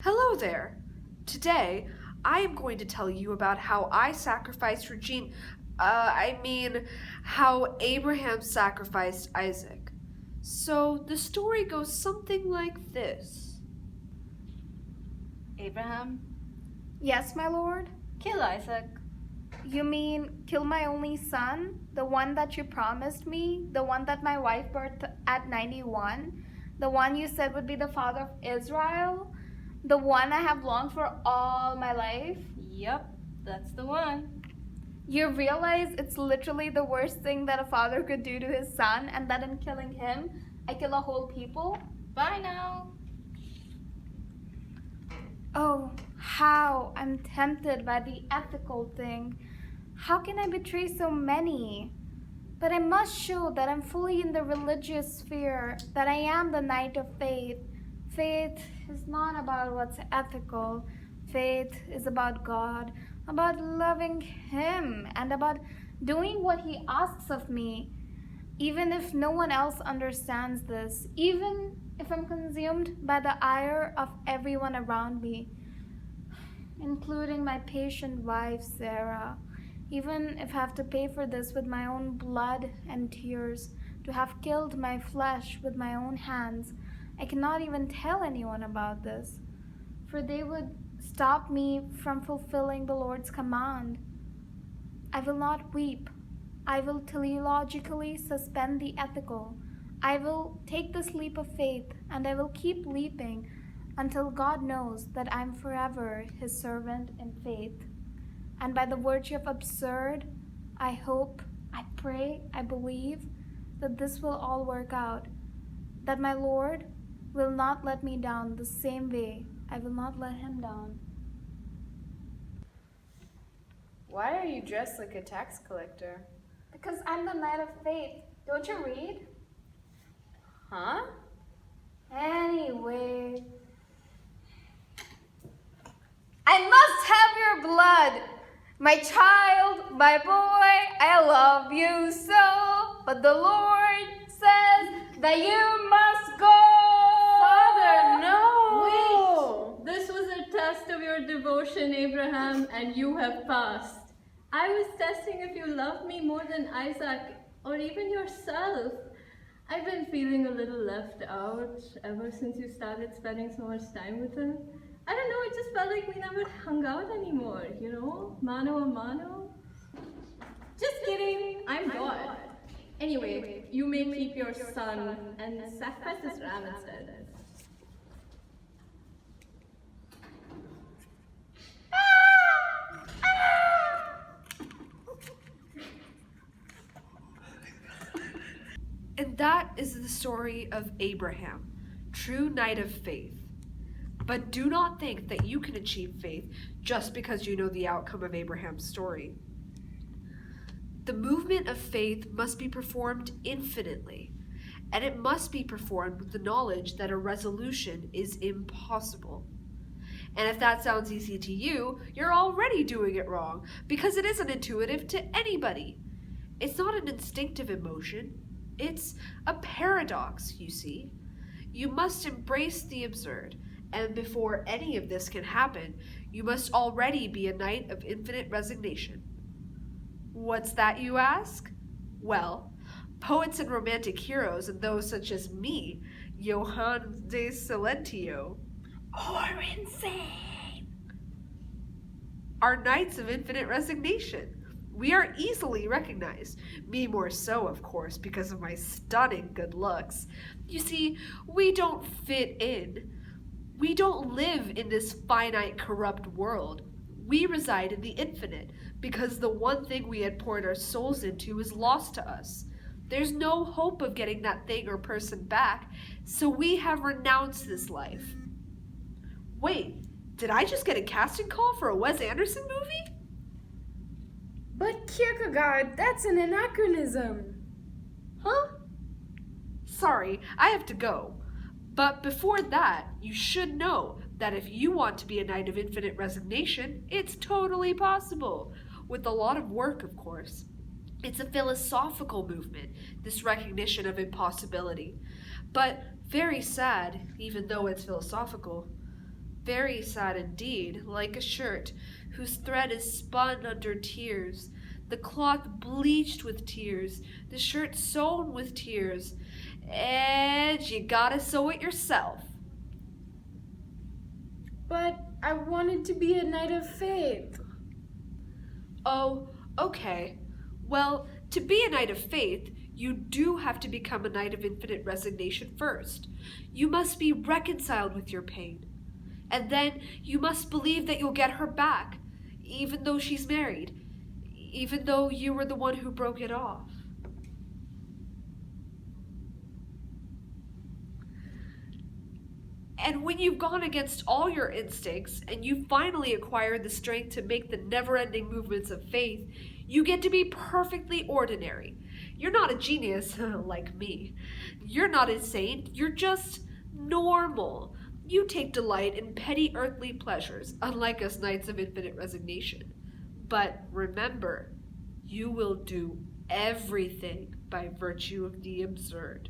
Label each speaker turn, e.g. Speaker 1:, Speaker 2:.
Speaker 1: Hello there! Today, I am going to tell you about how I sacrificed how Abraham sacrificed Isaac. So, the story goes something like this.
Speaker 2: Abraham,
Speaker 3: Yes, my lord?
Speaker 2: kill Isaac.
Speaker 3: You mean kill my only son? The one that you promised me? The one that my wife birthed at 91? The one you said would be the father of Israel? The one I have longed for all my life?
Speaker 2: Yup, that's the one.
Speaker 3: You realize it's literally the worst thing that a father could do to his son, and that in killing him, I kill a whole people?
Speaker 2: Bye now.
Speaker 3: Oh, how I'm tempted by the ethical thing. How can I betray so many? But I must show that I'm fully in the religious sphere, that I am the knight of faith. Faith is not about what's ethical. Faith is about God, about loving Him, and about doing what He asks of me. Even if no one else understands this, even if I'm consumed by the ire of everyone around me, including my patient wife, Sarah, even if I have to pay for this with my own blood and tears, to have killed my flesh with my own hands, I cannot even tell anyone about this, for they would stop me from fulfilling the Lord's command. I will not weep. I will teleologically suspend the ethical. I will take this leap of faith, and I will keep leaping until God knows that I'm forever His servant in faith. And by the virtue of absurd, I hope, I pray, I believe that this will all work out, that my Lord will not let me down the same way I will not let Him down.
Speaker 4: Why are you dressed like a tax collector?
Speaker 3: Because I'm the knight of faith. Don't you read?
Speaker 4: Huh?
Speaker 3: Anyway, I must have your blood. My child, my boy, I love you so. But the Lord says that you must go.
Speaker 4: Father, no!
Speaker 2: Wait! This was a test of your devotion, Abraham, and you have passed. I was testing if you love me more than Isaac, or even yourself. I've been feeling a little left out ever since you started spending so much time with him. I don't know, it just felt like we never hung out anymore, mano a mano. Just kidding, I'm God. Anyway, you may keep your son and sacrifice this ram instead.
Speaker 1: And that is the story of Abraham, true knight of faith. But do not think that you can achieve faith just because you know the outcome of Abraham's story. The movement of faith must be performed infinitely, and it must be performed with the knowledge that a resolution is impossible. And if that sounds easy to you, you're already doing it wrong, because it isn't intuitive to anybody. It's not an instinctive emotion. It's a paradox, you see. You must embrace the absurd, and before any of this can happen, you must already be a knight of infinite resignation. What's that, you ask? Well, poets and romantic heroes, and those such as me, Johann de Silentio,
Speaker 3: Or insane.
Speaker 1: are knights of infinite resignation. We are easily recognized, me more so, of course, because of my stunning good looks. You see, we don't fit in. We don't live in this finite, corrupt world. We reside in the infinite, because the one thing we had poured our souls into is lost to us. There's no hope of getting that thing or person back, so we have renounced this life. Wait, did I just get a casting call for a Wes Anderson movie?
Speaker 4: But Kierkegaard, that's an anachronism.
Speaker 1: Huh? Sorry, I have to go. But before that, you should know that if you want to be a knight of infinite resignation, it's totally possible. With a lot of work, of course. It's a philosophical movement, this recognition of impossibility. But very sad, even though it's philosophical. Very sad indeed, like a shirt whose thread is spun under tears, the cloth bleached with tears, the shirt sewn with tears, and you gotta sew it yourself.
Speaker 4: But I wanted to be a knight of faith.
Speaker 1: Oh, okay. Well, to be a knight of faith, you do have to become a knight of infinite resignation first. You must be reconciled with your pain. And then you must believe that you'll get her back, even though she's married, even though you were the one who broke it off. And when you've gone against all your instincts and you finally acquired the strength to make the never-ending movements of faith, you get to be perfectly ordinary. You're not a genius like me. You're not a saint. You're just normal. You take delight in petty earthly pleasures, unlike us knights of infinite resignation. But remember, you will do everything by virtue of the absurd.